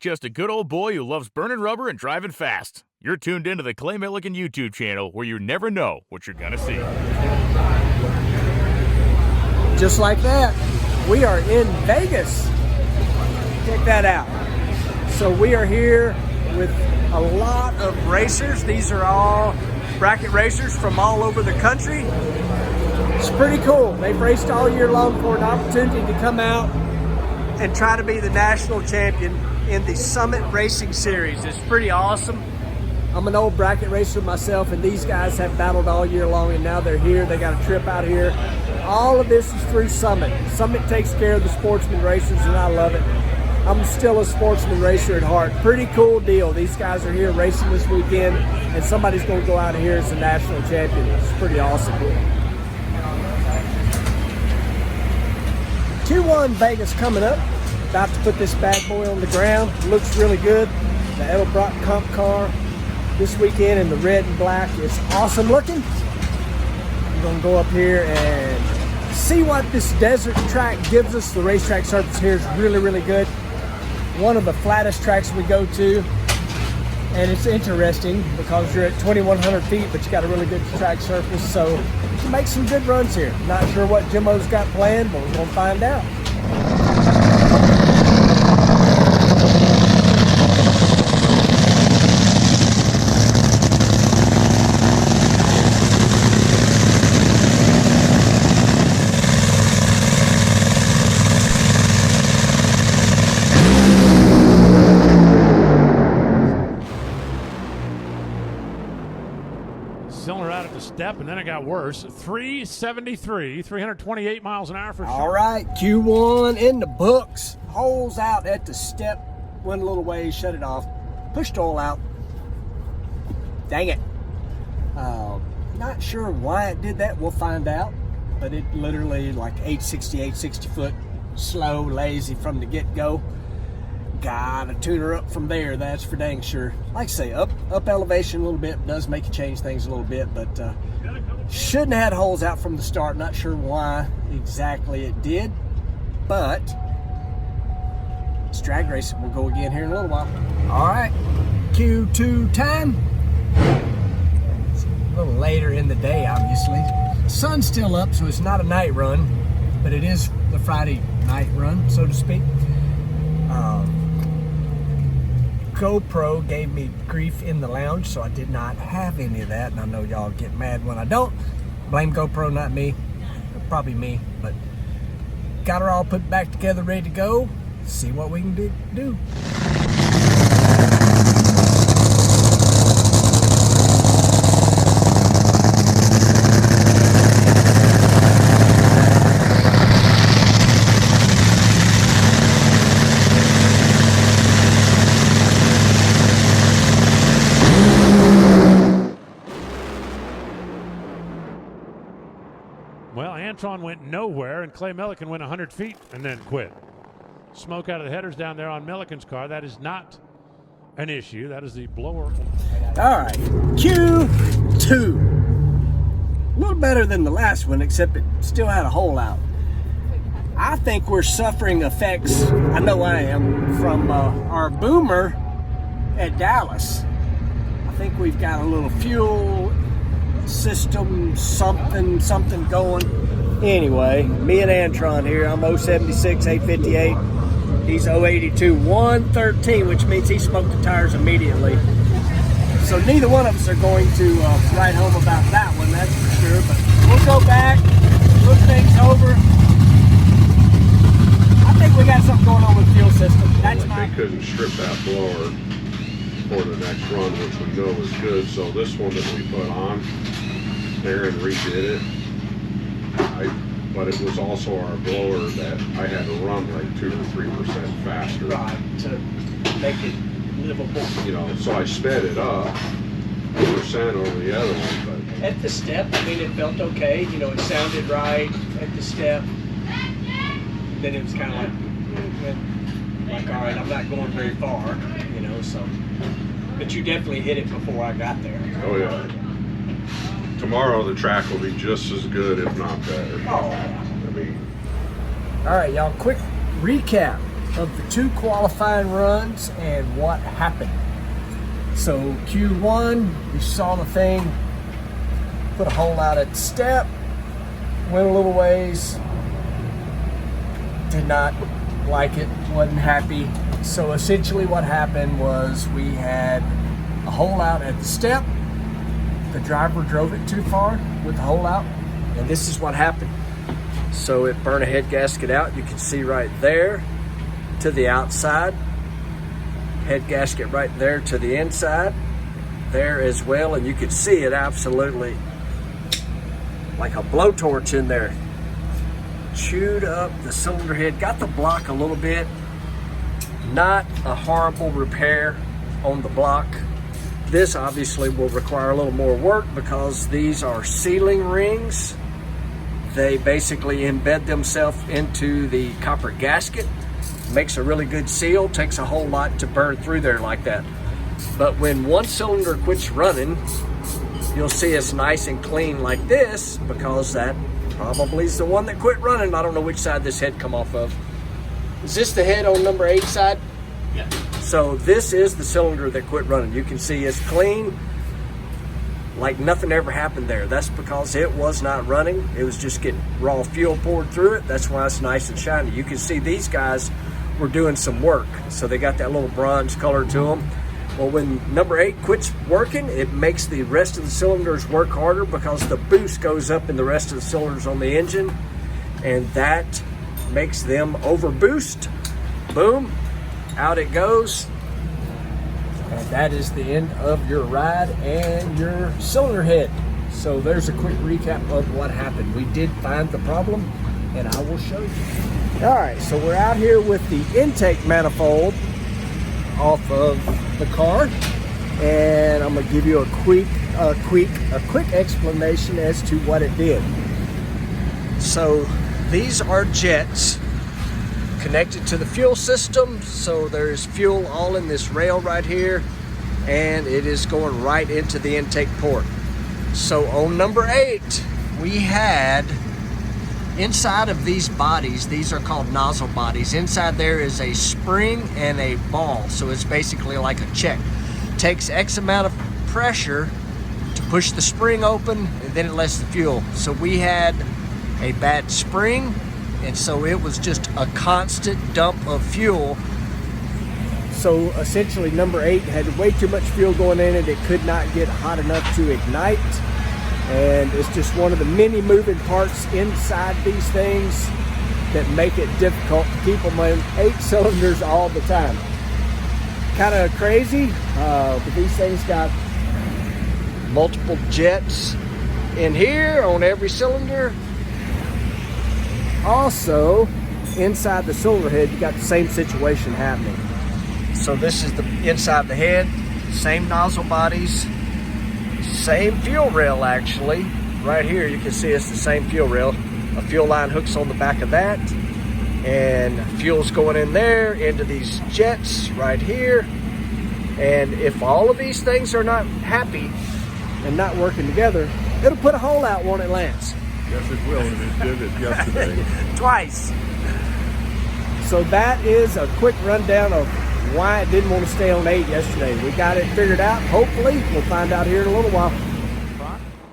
just a good old boy who loves burning rubber and driving fast. You're tuned into the Clay Millican YouTube channel, where you never know what you're gonna see. Just like that, we are in Vegas. Check that out. So we are here with a lot of racers. These are all bracket racers from all over the country. It's pretty cool. They've raced all year long for an opportunity to come out and try to be the national champion in the Summit Racing Series. It's pretty awesome. I'm an old bracket racer myself, and these guys have battled all year long, and now they're here. They got a trip out here. All of this is through Summit. Summit takes care of the sportsman racers, and I love it. I'm still a sportsman racer at heart. Pretty cool deal. These guys are here racing this weekend, and somebody's going to go out here as the national champion. It's pretty awesome. Q1 Vegas coming up. About to put this bad boy on the ground. Looks really good. The Edelbrock Comp car this weekend in the red and black is awesome looking. I'm going to go up here and see what this desert track gives us. The racetrack surface here is really, really good. One of the flattest tracks we go to, and it's interesting because you're at 2,100 feet, but you got a really good track surface, so you can make some good runs here. Not sure what Jimmo's got planned, but we're going to find out. Cylinder out at the step, and then it got worse. 373, 328 miles an hour for sure. All right, Q1 in the books. Holes out at the step. Went a little ways, shut it off. Pushed oil out. Dang it. Not sure why it did that. We'll find out. But it literally like 860, 60 foot, slow, lazy from the get-go. Gotta tune her up from there, that's for dang sure. Like I say, up elevation a little bit does make you change things a little bit, but shouldn't have had holes out from the start. Not sure why exactly it did, but it's drag racing. We'll go again here in a little while. All right, Q2 time. It's a little later in the day, obviously. The sun's still up, so it's not a night run, but it is the Friday night run, so to speak. GoPro gave me grief in the lounge, so I did not have any of that, and I know y'all get mad when I don't. Blame GoPro, not me. Probably me, but got her all put back together, ready to go. See what we can do. Well, Antron went nowhere, and Clay Millican went 100 feet and then quit. Smoke out of the headers down there on Millican's car. That is not an issue. That is the blower. All right, Q2. A little better than the last one, except it still had a hole out. I think we're suffering effects, I know I am, from our boomer at Dallas. I think we've got a little fuel system, something going. Anyway, me and Antron here. I'm 076, 858. He's 082, 113, which means he smoked the tires immediately. So neither one of us are going to write home about that one, that's for sure. But we'll go back, look things over. I think we got something going on with the fuel system. That's They couldn't strip that blower for the next run, which we know is good. So this one that we put on there and redid it, but it was also our blower that I had to run like 2 or 3% faster. right to make it livable. You know, so I sped it up 1% over the other one. But At the step, I mean, it felt okay. You know, it sounded right at the step. Then it was kind of like, all right, I'm not going very far, you know, so. But you definitely hit it before I got there. oh yeah, tomorrow the track will be just as good, if not better. Oh. I mean, All right, y'all, quick recap. of the 2 qualifying runs and what happened. So Q1, you saw the thing, put a hole out at the step, went a little ways, did not like it, wasn't happy. So essentially what happened was we had a hole out at the step. The driver drove it too far with the hole out, and this is what happened. So it burned a head gasket out. You can see right there to the outside. Head gasket right there to the inside. There as well, and you can see it absolutely like a blowtorch in there. Chewed up the cylinder head, got the block a little bit. Not a horrible repair on the block. This obviously will require a little more work because these are sealing rings. They basically embed themselves into the copper gasket. Makes a really good seal, takes a whole lot to burn through there like that. But when one cylinder quits running, you'll see it's nice and clean like this because that probably is the one that quit running. I don't know which side this head come off of. Is this the head on number 8 side? Yeah. So this is the cylinder that quit running. You can see it's clean, like nothing ever happened there. That's because it was not running. It was just getting raw fuel poured through it. That's why it's nice and shiny. You can see these guys were doing some work. So they got that little bronze color to them. Well, when number 8 quits working, it makes the rest of the cylinders work harder because the boost goes up in the rest of the cylinders on the engine, and that makes them over boost. Boom, out it goes. And that is the end of your ride and your cylinder head. So there's a quick recap of what happened. We did find the problem, and I will show you. All right, so we're out here with the intake manifold off of the car, and I'm gonna give you a quick explanation as to what it did. So these are jets connected to the fuel system. So there's fuel all in this rail right here, and it is going right into the intake port. So on number 8, we had inside of these bodies, these are called nozzle bodies. Inside there is a spring and a ball. So it's basically like a check. Takes X amount of pressure to push the spring open, and then it lets the fuel. So we had a bad spring, and so it was just a constant dump of fuel. So essentially number 8 had way too much fuel going in it. It could not get hot enough to ignite. And it's just one of the many moving parts inside these things that make it difficult to keep them in 8 cylinders all the time. Kind of crazy, but these things got multiple jets in here on every cylinder. Also, inside the cylinder head, you got the same situation happening. So this is the inside the head, same nozzle bodies, same fuel rail actually. Right here you can see it's the same fuel rail. A fuel line hooks on the back of that, and fuel's going in there into these jets right here. And if all of these things are not happy and not working together, it'll put a hole out when it lands. Yes, it will, and it did it yesterday. Twice. So that is a quick rundown of why it didn't want to stay on 8 yesterday. We got it figured out. Hopefully, we'll find out here in a little while.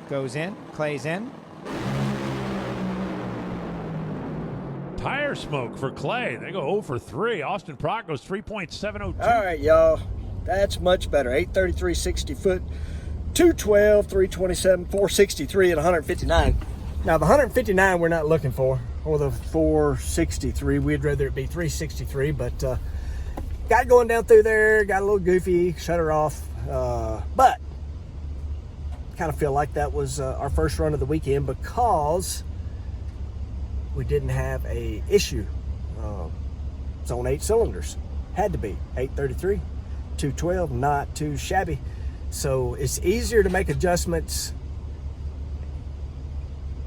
Goes in, Clay's in. Tire smoke for Clay. They go 0 for 3. Austin Prock goes 3.702. All right, y'all. That's much better. 833, 60 foot, 212, 327, 463, and 159. Now, the 159 we're not looking for, or the 463. We'd rather it be 363, but got going down through there, got a little goofy, shut her off. But kind of feel like that was our first run of the weekend because we didn't have a issue. It's on 8 cylinders. Had to be 833, 212, not too shabby. So it's easier to make adjustments,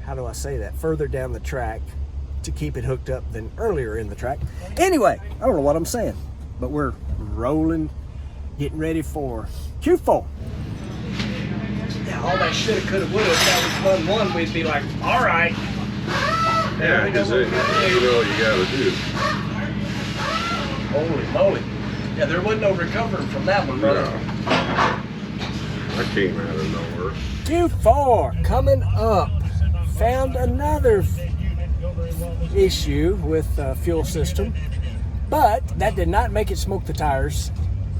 how do I say that, further down the track to keep it hooked up than earlier in the track. Anyway, I don't know what I'm saying, but we're rolling, getting ready for Q4. Yeah, all that shoulda, coulda, woulda, if that was fun one, we'd be like, all right. Yeah, because you know what you gotta do. Holy moly. Yeah, there wasn't no recovering from that one, brother. Yeah. That came out of nowhere. Q4 coming up. Found another issue with the fuel system, but that did not make it smoke the tires.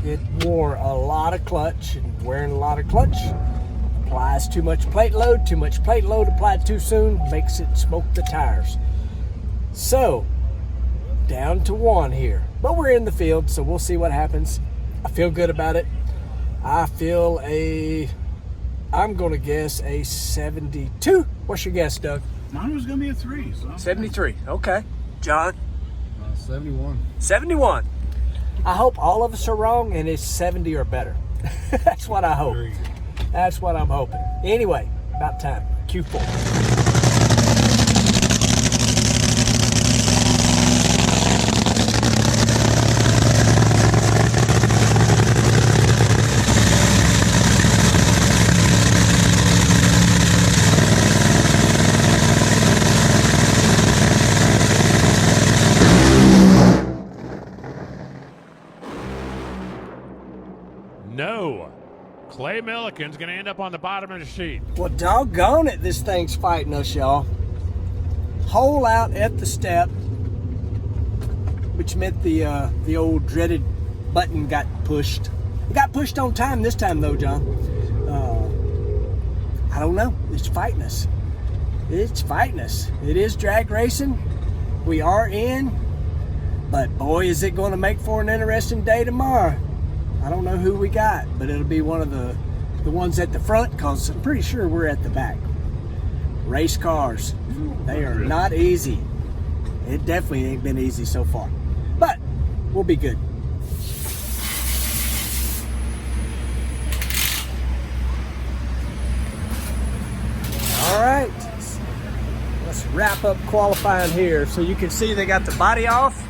It wore a lot of clutch, and wearing a lot of clutch applies too much plate load. Too much plate load applied too soon makes it smoke the tires. So, down to 1 here. But we're in the field, so we'll see what happens. I feel good about it. I feel I'm going to guess a 72. What's your guess, Doug? Mine was going to be a 3. So 73. Okay. John? 71. 71. I hope all of us are wrong and it's 70 or better. That's what I hope. That's what I'm hoping. Anyway, about time. Q4. No. Clay Milliken's going to end up on the bottom of the sheet. Well, doggone it, this thing's fighting us, y'all. Hole out at the step, which meant the old dreaded button got pushed. It got pushed on time this time, though, John. I don't know. It's fighting us. It's fighting us. It is drag racing. We are in, but boy, is it going to make for an interesting day tomorrow. I don't know who we got, but it'll be one of the ones at the front, because I'm pretty sure we're at the back. Race cars, they are not easy. It definitely ain't been easy so far, but we'll be good. All right, let's wrap up qualifying here. So you can see they got the body off,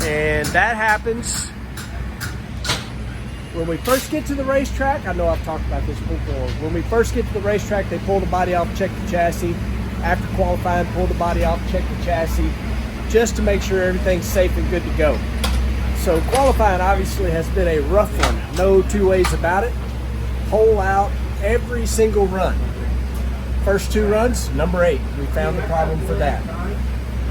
and that happens when we first get to the racetrack. I know I've talked about this before. When we first get to the racetrack, they pull the body off, check the chassis. After qualifying, pull the body off, check the chassis, just to make sure everything's safe and good to go. So qualifying obviously has been a rough one. No two ways about it. Hole out every single run. First 2 runs, number 8. We found the problem for that.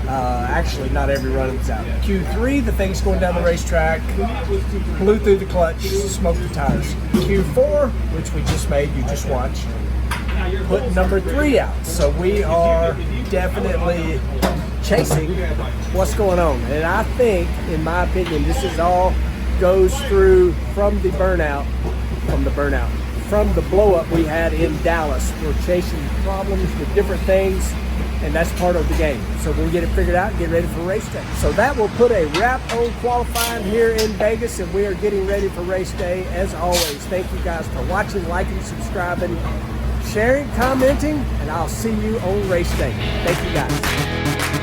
Actually, not every run is out. Q3, the thing's going down the racetrack, blew through the clutch, smoked the tires. Q4, which we just made, you just watched, put number 3 out. So we are definitely chasing what's going on. And I think, in my opinion, this is all goes through from the blow up we had in Dallas. We're chasing problems with different things, and that's part of the game. So we'll get it figured out and get ready for race day. So that will put a wrap on qualifying here in Vegas, and we are getting ready for race day. As always, thank you guys for watching, liking, subscribing, sharing, commenting, and I'll see you on race day. Thank you guys.